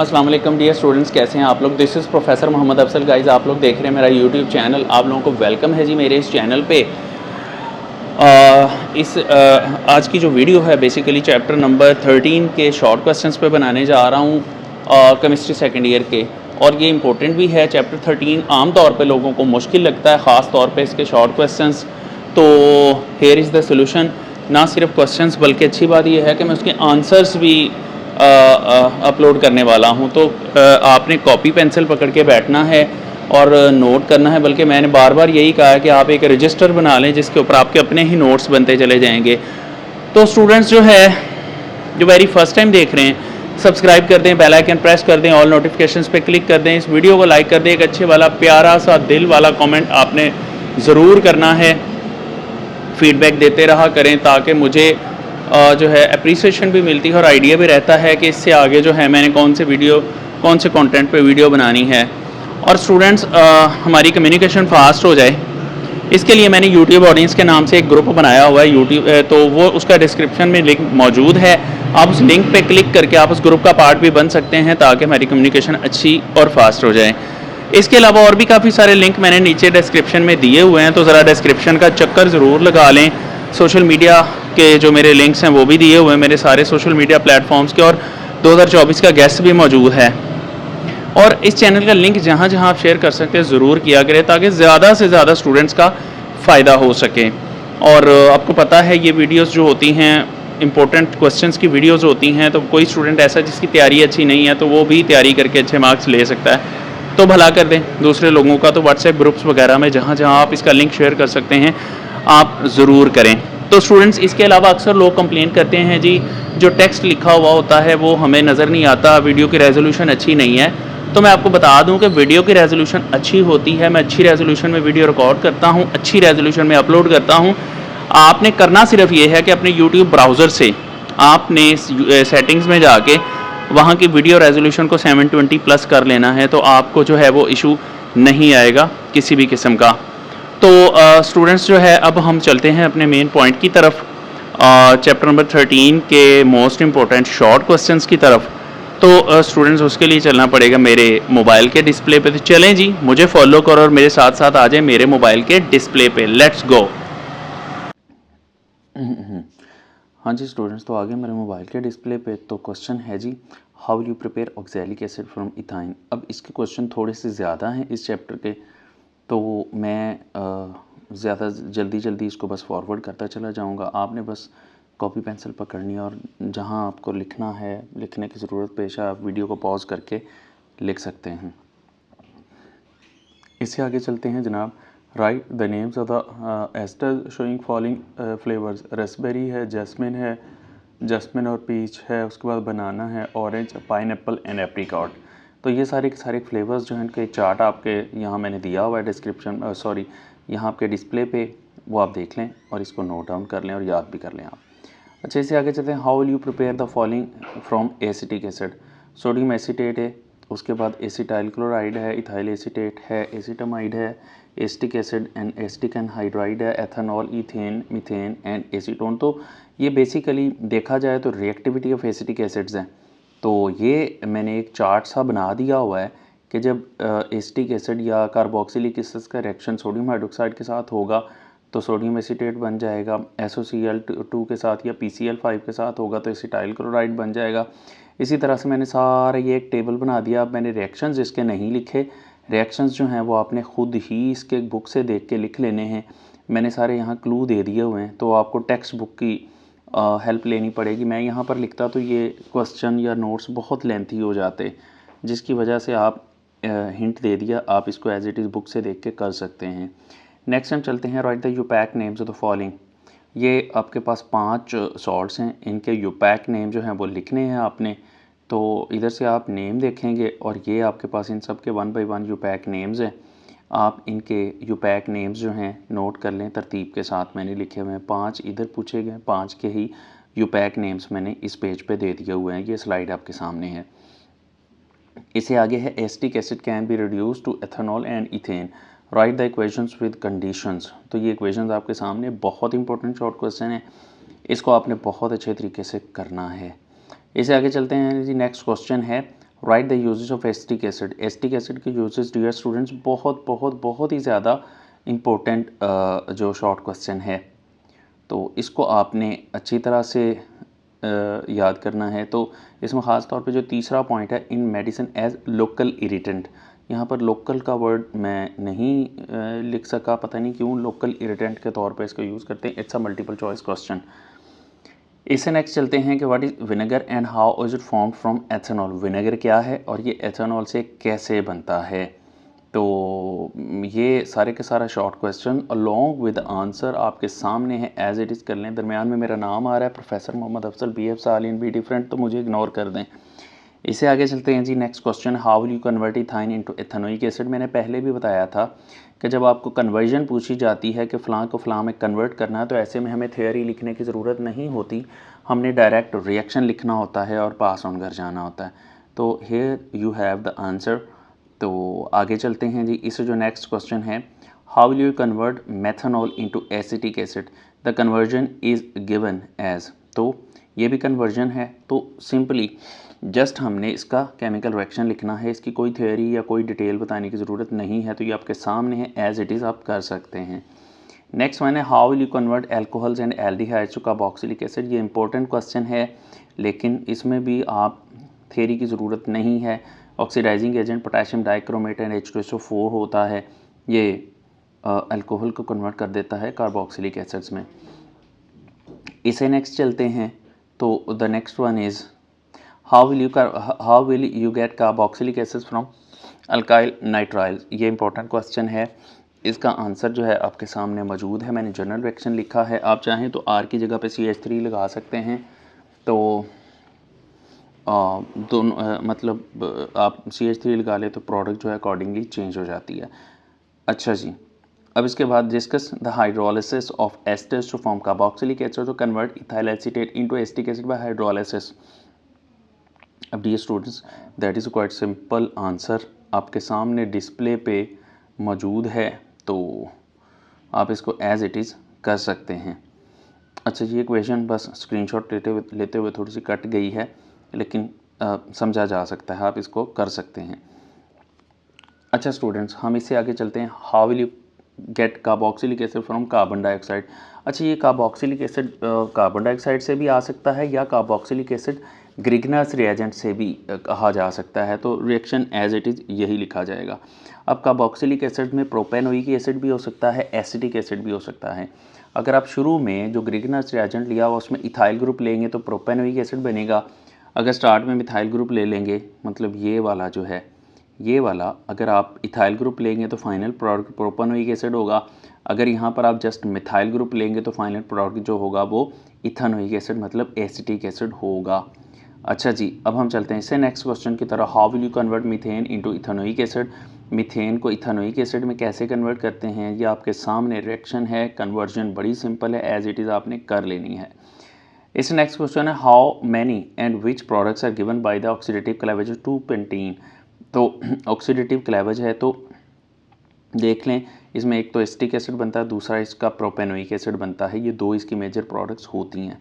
अस्सलाम वालेकुम dear students, कैसे हैं आप लोग। This is professor Mohammed Afsal. Guys, आप लोग देख रहे हैं मेरा यूट्यूब चैनल। आप लोगों को वेलकम है जी मेरे इस चैनल पे। आज की जो वीडियो है बेसिकली चैप्टर नंबर 13 के शॉर्ट क्वेश्चंस पे बनाने जा रहा हूँ, केमिस्ट्री सेकेंड ईयर के। और ये इंपॉर्टेंट भी है। चैप्टर 13 आम तौर पे लोगों को मुश्किल लगता है, ख़ास तौर पे इसके शॉर्ट क्वेश्चंस। तो हियर इज़ द सोल्यूशन। ना सिर्फ क्वेश्चंस बल्कि अच्छी बात यह है कि मैं उसके आंसर्स भी अपलोड करने वाला हूँ। तो आपने कॉपी पेंसिल पकड़ के बैठना है और नोट करना है। बल्कि मैंने बार बार यही कहा है कि आप एक रजिस्टर बना लें जिसके ऊपर आपके अपने ही नोट्स बनते चले जाएंगे। तो स्टूडेंट्स जो है जो वेरी फर्स्ट टाइम देख रहे हैं, सब्सक्राइब कर दें, बेल आइकन प्रेस कर दें, ऑल नोटिफिकेशंस पे क्लिक कर दें, इस वीडियो को लाइक कर दें। एक अच्छे वाला प्यारा सा दिल वाला कमेंट आपने ज़रूर करना है। फीडबैक देते रहा करें ताकि मुझे जो है अप्रिसिएशन भी मिलती है और आइडिया भी रहता है कि इससे आगे जो है मैंने कौन से कंटेंट पे वीडियो बनानी है। और स्टूडेंट्स हमारी कम्युनिकेशन फास्ट हो जाए, इसके लिए मैंने यूट्यूब ऑडियंस के नाम से एक ग्रुप बनाया हुआ है यूट्यूब, तो वो उसका डिस्क्रिप्शन में लिंक मौजूद है। आप उस लिंक पे क्लिक करके आप उस ग्रुप का पार्ट भी बन सकते हैं ताकि हमारी कम्युनिकेशन अच्छी और फास्ट हो जाए। इसके अलावा और भी काफ़ी सारे लिंक मैंने नीचे डिस्क्रिप्शन में दिए हुए हैं, तो ज़रा डिस्क्रिप्शन का चक्कर ज़रूर लगा लें। सोशल मीडिया के जो मेरे लिंक्स हैं वो भी दिए हुए हैं, मेरे सारे सोशल मीडिया प्लेटफॉर्म्स के, और 2024 का गेस्ट भी मौजूद है। और इस चैनल का लिंक जहाँ जहाँ आप शेयर कर सकते हैं ज़रूर किया करें ताकि ज़्यादा से ज़्यादा स्टूडेंट्स का फ़ायदा हो सके। और आपको पता है ये वीडियोस जो होती हैं इंपॉर्टेंट क्वेश्चंस की वीडियोस होती हैं, तो कोई स्टूडेंट ऐसा जिसकी तैयारी अच्छी नहीं है तो वो भी तैयारी करके अच्छे मार्क्स ले सकता है। तो भला कर दें दूसरे लोगों का। तो व्हाट्सएप ग्रुप्स वगैरह में जहाँ जहाँ आप इसका लिंक शेयर कर सकते हैं आप ज़रूर करें। तो स्टूडेंट्स इसके अलावा अक्सर लोग कंप्लेन करते हैं जी जो टेक्स्ट लिखा हुआ होता है वो हमें नज़र नहीं आता, वीडियो की रेजोल्यूशन अच्छी नहीं है। तो मैं आपको बता दूं कि वीडियो की रेजोल्यूशन अच्छी होती है। मैं अच्छी रेजोल्यूशन में वीडियो रिकॉर्ड करता हूं, अच्छी रेजोल्यूशन में अपलोड करता हूं। आपने करना सिर्फ ये है कि अपने यूट्यूब ब्राउज़र से आपने सेटिंग्स में जाके वहाँ की वीडियो रेजोल्यूशन को 720 प्लस कर लेना है, तो आपको जो है वो इशू नहीं आएगा किसी भी किस्म का। तो स्टूडेंट्स जो है अब हम चलते हैं अपने मेन पॉइंट की तरफ, चैप्टर नंबर 13 के मोस्ट इम्पोर्टेंट शॉर्ट क्वेश्चंस की तरफ। तो स्टूडेंट्स उसके लिए चलना पड़ेगा मेरे मोबाइल के डिस्प्ले पे। तो चलें जी, मुझे फॉलो करो और मेरे साथ साथ आ जाए मेरे मोबाइल के डिस्प्ले पे। Let's go. हाँ जी स्टूडेंट्स, तो आगे मेरे मोबाइल के डिस्प्ले पे तो क्वेश्चन है जी, how you prepare oxalic acid from ethyne. अब इसके क्वेश्चन थोड़े से ज़्यादा हैं इस चैप्टर के, तो मैं ज़्यादा जल्दी इसको बस फॉरवर्ड करता चला जाऊँगा। आपने बस कॉपी पेंसिल पकड़नी है और जहाँ आपको लिखना है, लिखने की ज़रूरत पेश है, आप वीडियो को पॉज करके लिख सकते हैं। इससे आगे चलते हैं जनाब। Write the names of the ester showing following flavours. Raspberry है, जैस्मिन और पीच है, उसके बाद बनाना है, ऑरेंज, पाइनएप्पल एंड एप्रिकॉट। तो ये सारे के सारे फ्लेवर्स जो हैं इनके चार्ट आपके यहाँ मैंने दिया हुआ है डिस्क्रिप्शन, सॉरी यहाँ आपके डिस्प्ले पे, वो आप देख लें और इसको नोट डाउन कर लें और याद भी कर लें आप। अच्छा, इससे आगे चलते हैं। How will you prepare the following from acetic acid. Sodium acetate है, उसके बाद एसिटाइल क्लोराइड है, इथाइल एसीटेट है, एसीटामाइड है, acetic acid and acetic anhydride है, ethanol, ethane, methane and acetone. तो ये बेसिकली देखा जाए तो रिएक्टिविटी ऑफ एसिटिक एसिड्स हैं। तो ये मैंने एक चार्ट सा बना दिया हुआ है कि जब एसिटिक एसिड या कार्बोक्सिलिक एसिड का रिएक्शन सोडियम हाइड्रोक्साइड के साथ होगा तो सोडियम एसीटेट बन जाएगा, SOCl2 के साथ या PCl5 के साथ होगा तो एसिटाइल क्लोराइड बन जाएगा। इसी तरह से मैंने सारा ये एक टेबल बना दिया। अब मैंने रिएक्शंस इसके नहीं लिखे, रिएक्शंस जो हैं वो आपने ख़ुद ही इसके बुक से देख के लिख लेने हैं। मैंने सारे यहाँ क्लू दे दिए हुए हैं, तो आपको टेक्स्ट बुक की हेल्प लेनी पड़ेगी। मैं यहाँ पर लिखता तो ये क्वेश्चन या नोट्स बहुत लेंथी हो जाते, जिसकी वजह से आप हिंट दे दिया, आप इसको एज इट इज़ बुक से देख के कर सकते हैं। नेक्स्ट हम चलते हैं। Write the IUPAC names of the following. ये आपके पास 5 सॉल्ट्स हैं, इनके यूपैक नेम जो हैं वो लिखने हैं आपने। तो इधर से आप नेम देखेंगे और ये आपके पास इन सब के 1 बाय 1 यूपैक नेम्स हैं। आप इनके यूपैक नेम्स जो हैं नोट कर लें तरतीब के साथ। मैंने लिखे हुए हैं 5 इधर पूछे गए, 5 के ही यूपैक नेम्स मैंने इस पेज पे दे दिए हुए हैं। ये स्लाइड आपके सामने है। इसे आगे है acetic acid can be reduce to ethanol and ethane. Write the equations with conditions. तो ये इक्वेशंस आपके सामने, बहुत इंपॉर्टेंट शॉर्ट क्वेश्चन है, इसको आपने बहुत अच्छे तरीके से करना है। इसे आगे चलते हैं जी। नेक्स्ट क्वेश्चन है, write the uses of acetic acid. Acetic acid के यूजेज डियर स्टूडेंट्स बहुत बहुत बहुत ही ज़्यादा इम्पोर्टेंट जो शॉर्ट क्वेश्चन है, तो इसको आपने अच्छी तरह से याद करना है। तो इसमें ख़ास तौर पे जो तीसरा पॉइंट है, इन मेडिसिन एज लोकल इरिटेंट, यहाँ पर लोकल का वर्ड मैं नहीं लिख सका, पता नहीं क्यों, लोकल इरिटेंट के तौर पे इसको यूज़ करते हैं। It's a multiple choice question. इससे नेक्स्ट चलते हैं कि what is vinegar and how is it form from ethanol. Vinegar क्या है और ये एथेनॉल से कैसे बनता है। तो ये सारे के सारा short question along with answer आपके सामने है, एज इट इज़ कर लें। दरमियान में मेरा नाम आ रहा है प्रोफेसर मोहम्मद अफजल BF सालिन बी डिफरेंट, तो मुझे इग्नोर कर दें। इससे आगे चलते हैं जी। Next question, how will you convert ethyne into ethanoic acid. मैंने पहले भी बताया था कि जब आपको कन्वर्जन पूछी जाती है कि फ़लाँ को फ़लाँ में कन्वर्ट करना है, तो ऐसे में हमें थ्योरी लिखने की ज़रूरत नहीं होती, हमने डायरेक्ट रिएक्शन लिखना होता है और पास ऑन कर जाना होता है। तो here you have the answer. तो आगे चलते हैं जी। इससे जो नेक्स्ट क्वेश्चन है, how will you convert methanol into acetic acid, the conversion is given as. तो ये भी कन्वर्जन है, तो सिंपली जस्ट हमने इसका केमिकल रिएक्शन लिखना है, इसकी कोई थ्योरी या कोई डिटेल बताने की ज़रूरत नहीं है, तो ये आपके सामने है, एज इट इज़ आप कर सकते हैं। नेक्स्ट वन है, how will you convert alcohols and aldehydes to carboxylic acid. ये इंपॉर्टेंट क्वेश्चन है, लेकिन इसमें भी आप थ्योरी की ज़रूरत नहीं है। Oxidising agent potassium dichromate and H2SO4 होता है, ये अल्कोहल को कन्वर्ट कर देता है कार्बोक्सिलिक एसिड्स में। इसे नेक्स्ट चलते हैं। तो the next one is, how will you get carboxylic acid from alkyl nitriles. ये इंपॉर्टेंट क्वेश्चन है, इसका आंसर जो है आपके सामने मौजूद है। मैंने जनरल रिएक्शन लिखा है, आप चाहें तो R की जगह पे CH3 लगा सकते हैं। तो दोनों मतलब आप CH3 लगा ले तो प्रोडक्ट जो है अकॉर्डिंगली चेंज हो जाती है। अच्छा जी, अब इसके बाद discuss the hydrolysis of esters to form carboxylic acid to convert ethyl acetate into acetic acid by hydrolysis. अब dear students, that is quite simple answer, आपके सामने डिस्प्ले पे मौजूद है, तो आप इसको एज इट इज़ कर सकते हैं। अच्छा, ये इक्वेशन बस स्क्रीनशॉट लेते हुए थोड़ी सी कट गई है, लेकिन समझा जा सकता है, आप इसको कर सकते हैं। अच्छा स्टूडेंट्स, हम इससे आगे चलते हैं। How will you get carboxylic acid from carbon dioxide. अच्छा, ये कार्बोक्सिलिक एसिड कार्बन डाइऑक्साइड से भी आ सकता है, या कार्बोक्सिलिक एसिड ग्रिगनस रिएजेंट से भी कहा जा सकता है, तो रिएक्शन एज इट इज़ यही लिखा जाएगा। अब कार्बोक्सिलिक एसिड में प्रोपेनोइक एसिड भी हो सकता है, एसिटिक एसिड भी हो सकता है। अगर आप शुरू में जो ग्रिगनस रिएजेंट लिया हुआ उसमें इथाइल ग्रुप लेंगे तो प्रोपेनोइक एसिड बनेगा। अगर स्टार्ट में मिथाइल ग्रुप ले लेंगे, मतलब ये वाला जो है, ये वाला अगर आप इथाइल ग्रुप लेंगे तो फाइनल प्रोडक्ट प्रोपेनोइक एसिड होगा। अगर यहाँ पर आप जस्ट मिथाइल ग्रुप लेंगे तो फाइनल प्रोडक्ट जो होगा वो इथेनोइक एसिड मतलब एसिटिक एसिड होगा। अच्छा जी, अब हम चलते हैं इससे नेक्स्ट क्वेश्चन की तरह। How will you convert methane into ethanoic acid. Methane को इथेनोइक एसिड में कैसे कन्वर्ट करते हैं, ये आपके सामने रिएक्शन है। कन्वर्जन बड़ी सिंपल है, एज इट इज़ आपने कर लेनी है। इस नेक्स्ट क्वेश्चन है, how many and which products are given by the oxidative cleavage to pentene. तो ऑक्सीडेटिव क्लेवेज है, तो देख लें, इसमें एक तो एसिटिक एसिड बनता है, दूसरा इसका प्रोपेनोइक एसिड बनता है, ये दो इसकी मेजर प्रोडक्ट्स होती हैं।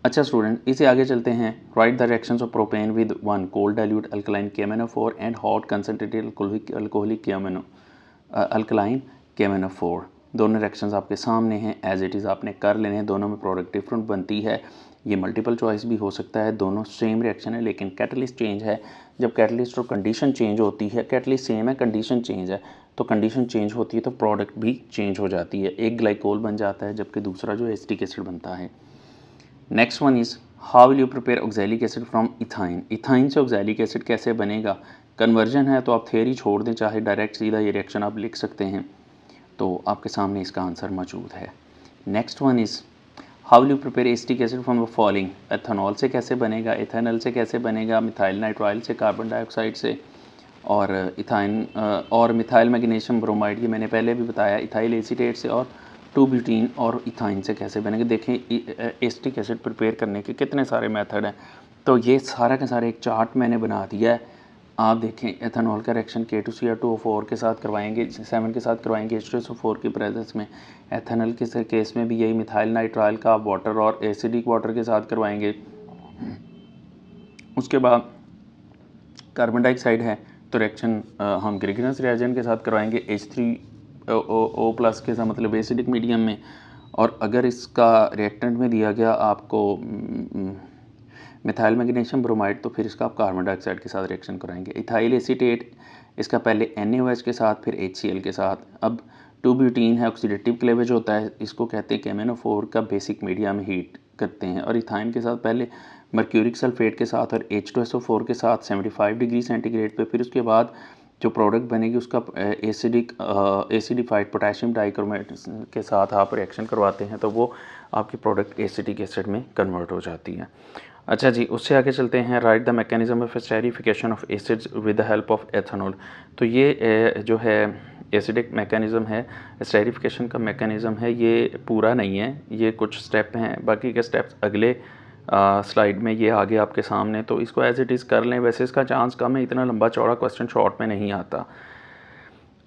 अच्छा स्टूडेंट, इसे आगे चलते हैं। Write the reactions of propane with one cold dilute alkaline KMnO4 and hot concentrated alcoholic alkaline KMnO4। दोनों रिएक्शंस आपके सामने हैं, एज इट इज़ आपने कर लेने हैं। दोनों में प्रोडक्ट डिफरेंट बनती है, ये मल्टीपल चॉइस भी हो सकता है। दोनों सेम रिएक्शन है, लेकिन कैटलिस्ट चेंज है। जब कैटलिस्ट और कंडीशन चेंज होती है, कैटलिस्ट सेम है, कंडीशन चेंज है, तो कंडीशन चेंज होती है तो प्रोडक्ट भी चेंज हो जाती है। एक ग्लाइकोल बन जाता है, जबकि दूसरा जो एसिटिक एसिड बनता है। Next one is, how will you prepare oxalic acid from ethyne. Ethyne से ऑक्सैलिक एसिड कैसे बनेगा। कन्वर्जन है, तो आप थ्योरी छोड़ दें, चाहे डायरेक्ट सीधा ये रिएक्शन आप लिख सकते हैं, तो आपके सामने इसका आंसर मौजूद है। Next one is, how will you prepare acetic acid from the following. Ethanol से कैसे बनेगा, इथेनॉल से कैसे बनेगा, मिथाइल नाइट्राइल से, कार्बन डाइऑक्साइड से, और इथाइन और मिथाइल मैग्नीशियम ब्रोमाइड, ये मैंने पहले भी बताया, इथाइल एसीटेट से, और 2 ब्यूटीन और इथाइन से कैसे बनेंगे। देखें, एसिटिक एसिड प्रिपेयर करने के कितने सारे मेथड हैं, तो ये सारा का सारा एक चार्ट मैंने बना दिया है। आप देखें, एथेनॉल का रिएक्शन K2Cr2O4 के साथ करवाएंगे, 7 के साथ करवाएंगे H2SO4 की प्रेजेंस में। एथेनॉल के केस में भी यही, मिथाइल नाइट्राइल का वाटर और एसिडिक वाटर के साथ करवाएंगे। उसके बाद कार्बन डाइऑक्साइड है तो रिएक्शन हम ग्रीगनस रिएजेंट के साथ करवाएंगे H3O+ के साथ, मतलब एसिडिक मीडियम में। और अगर इसका रिएक्टेंट में दिया गया आपको मिथाइल मैग्नीशियम ब्रोमाइड, तो फिर इसका आप कार्बन डाइऑक्साइड के साथ रिएक्शन कराएंगे। इथाइल एसीटेट इसका पहले NaOH के साथ फिर HCl के साथ। अब 2-ब्यूटीन है, ऑक्सीडेटिव क्लेवेज होता है, इसको कहते हैं KMnO4 का बेसिक मीडिया में हीट करते हैं। और इथाइन के साथ पहले मर्क्यूरिक सल्फेट के साथ और H2SO4 के साथ 75 डिग्री सेंटीग्रेड पे, फिर उसके बाद जो प्रोडक्ट बनेगी उसका एसिडिफाइड पोटेशियम डाइक्रोमेट के साथ आप रिएक्शन करवाते हैं तो वो आपकी प्रोडक्ट एसिटिक एसिड में कन्वर्ट हो जाती है। अच्छा जी, उससे आगे चलते हैं। Write the mechanism of esterification of acids with the help of ethanol. तो ये जो है एसिडिक मैकेनिज़्म है, एस्टेरिफिकेशन का मैकेनिज़्म है, ये पूरा नहीं है, ये कुछ स्टेप हैं, बाकी के स्टेप्स अगले स्लाइड में ये आगे आपके सामने, तो इसको एज इट इज़ कर लें। वैसे इसका चांस कम है, इतना लंबा चौड़ा क्वेश्चन शॉर्ट में नहीं आता।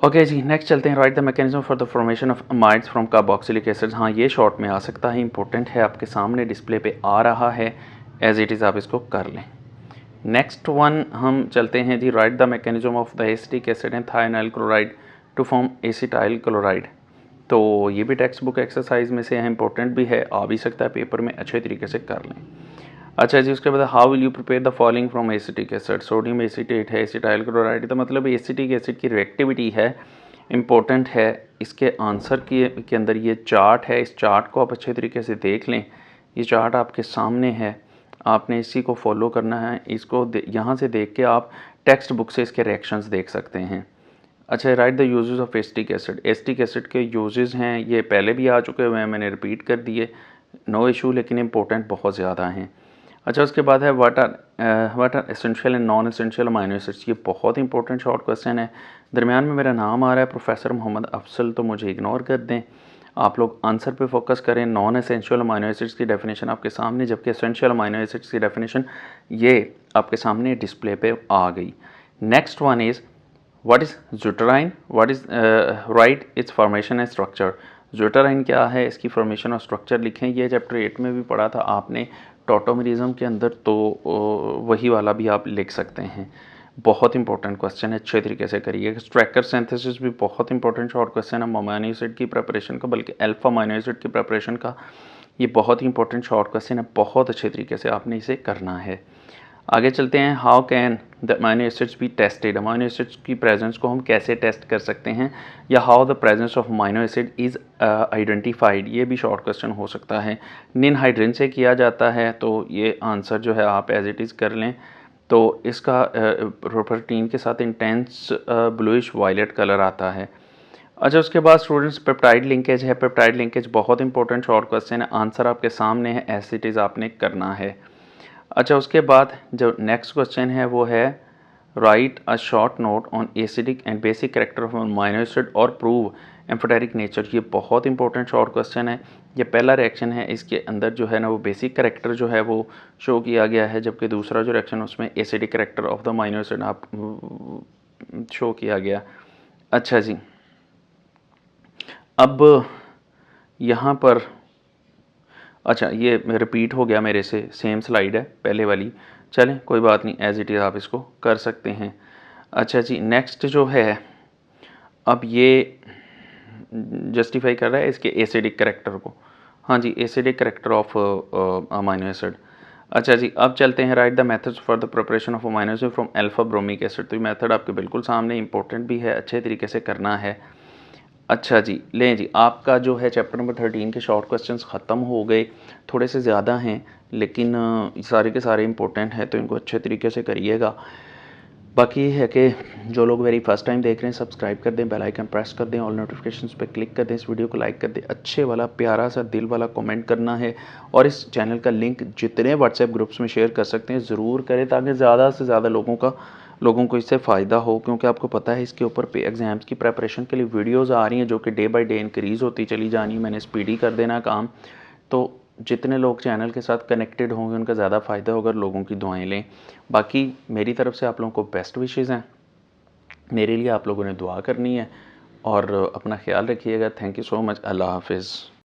ओके जी, नेक्स्ट चलते हैं। Write the mechanism for the formation of amides from carboxylic acids. हाँ, ये शॉर्ट में आ सकता है, इंपॉर्टेंट है, आपके सामने डिस्प्ले पे आ रहा है, एज इट इज़ आप इसको कर लें। नेक्स्ट वन हम चलते हैं जी। Write the mechanism of the acetic acid and thionyl chloride to form acetyl chloride. तो ये भी टेक्स्ट बुक एक्सरसाइज में से है, इंपॉर्टेंट भी है, आ भी सकता है पेपर में, अच्छे तरीके से कर लें। अच्छा जी, उसके बाद how will you prepare the following from acetic acid. Sodium acetate है, एसिटाइल क्लोराइड, तो मतलब एसिटिक एसिड की रिएक्टिविटी है, इंपॉर्टेंट है। इसके आंसर के अंदर ये चार्ट है, इस चार्ट को आप अच्छे तरीके से देख लें। ये चार्ट आपके सामने है, आपने इसी को फॉलो करना है। इसको यहाँ से देख के आप टेक्स्ट बुक से इसके रिएक्शंस देख सकते हैं। अच्छा, right the uses of acetic acid. Acetic acid के यूजेस हैं, ये पहले भी आ चुके हुए हैं, मैंने रिपीट कर दिए, नो इशू, लेकिन इंपॉर्टेंट बहुत ज़्यादा हैं। अच्छा, उसके बाद है what are essential and non essential amino acids. ये बहुत इंपॉर्टेंट शॉर्ट क्वेश्चन है। दरमियान में मेरा नाम आ रहा है प्रोफेसर मोहम्मद अफसल, तो मुझे इग्नोर कर दें, आप लोग आंसर पे फोकस करें। नॉन एसेंशियल अमाइनो एसिड्स की डेफिनेशन आपके सामने, जबकि एसेंशियल अमाइनो एसिड्स की डेफिनेशन ये आपके सामने डिस्प्ले पे आ गई। Next one is what is zwitterion, what is write its formation and structure. Zwitterion क्या है, इसकी फॉर्मेशन और स्ट्रक्चर लिखें। ये चैप्टर 8 में भी पढ़ा था आपने टॉटोमेरिज्म के अंदर, तो वही वाला भी आप लिख सकते हैं। बहुत इंपॉर्टेंट क्वेश्चन है, अच्छे तरीके से करिए। स्ट्रैकर सिंथेसिस भी बहुत इंपॉर्टेंट शॉर्ट क्वेश्चन है अमाइनो एसिड की प्रिपरेशन का, बल्कि अल्फा अमाइनो एसिड की प्रिपरेशन का। ये बहुत इंपॉर्टेंट शॉर्ट क्वेश्चन है, बहुत अच्छे तरीके से आपने इसे करना है। आगे चलते हैं। How can the amino acids be tested. Amino acids की प्रेजेंस को हम कैसे टेस्ट कर सकते हैं, या how the presence of amino acid is identified. ये भी शॉर्ट क्वेश्चन हो सकता है। निनहाइड्रिन से किया जाता है, तो ये आंसर जो है आप एज इट इज़ कर लें। तो इसका प्रोटीन के साथ इंटेंस ब्लूइश वायलेट कलर आता है। अच्छा, उसके बाद स्टूडेंट्स पेप्टाइड लिंकेज है। पेप्टाइड लिंकेज बहुत इंपॉर्टेंट शॉर्ट क्वेश्चन है, आंसर आपके सामने है, एज इट इज़ आपने करना है। अच्छा, उसके बाद जो नेक्स्ट क्वेश्चन है वो है right a short note on acidic and basic character of amino acid और प्रूव एम्फोटेरिक नेचर। ये बहुत इंपॉर्टेंट शॉर्ट क्वेश्चन है। ये पहला रिएक्शन है, इसके अंदर जो है ना वो बेसिक कैरेक्टर जो है वो शो किया गया है, जबकि दूसरा जो रिएक्शन उसमें acidic character of the amino acid आप शो किया गया। अच्छा जी, अब यहाँ पर अच्छा ये रिपीट हो गया मेरे से, सेम स्लाइड है पहले वाली, चलें कोई बात नहीं, एज इट इज़ आप इसको कर सकते हैं। अच्छा जी, नेक्स्ट जो है अब ये जस्टिफाई कर रहा है इसके एसिडिक कैरेक्टर को। हाँ जी, acidic character of amino acid. अच्छा जी, अब चलते हैं। Write the methods for the preparation of amino acid from alpha bromic acid. तो ये मेथड आपके बिल्कुल सामने, इंपॉर्टेंट भी है, अच्छे तरीके से करना है। अच्छा जी, लें जी, आपका जो है चैप्टर नंबर 13 के शॉर्ट क्वेश्चंस ख़त्म हो गए, थोड़े से ज़्यादा हैं लेकिन सारे के सारे इंपॉर्टेंट हैं, तो इनको अच्छे तरीके से करिएगा। बाकी ये है कि जो लोग वेरी फर्स्ट टाइम देख रहे हैं सब्सक्राइब कर दें, बेल आइकन प्रेस कर दें, ऑल नोटिफिकेशंस पे क्लिक कर दें, इस वीडियो को लाइक कर दें, अच्छे वाला प्यारा सा दिल वाला कमेंट करना है, और इस चैनल का लिंक जितने व्हाट्सएप ग्रुप्स में शेयर कर सकते हैं ज़रूर करें, ताकि ज़्यादा से ज़्यादा लोगों को इससे फ़ायदा हो। क्योंकि आपको पता है इसके ऊपर पे एग्ज़ाम्स की प्रेपरेशन के लिए वीडियोज़ आ रही हैं, जो कि डे बाई डे इंक्रीज़ होती चली जानी है। मैंने स्पीडी कर देना काम, तो जितने लोग चैनल के साथ कनेक्टेड होंगे उनका ज़्यादा फ़ायदा होगा, लोगों की दुआएं लें। बाकी मेरी तरफ से आप लोगों को बेस्ट विशेज़ हैं, मेरे लिए आप लोगों ने दुआ करनी है, और अपना ख्याल रखिएगा। Thank you so much. अल्लाह हाफिज़।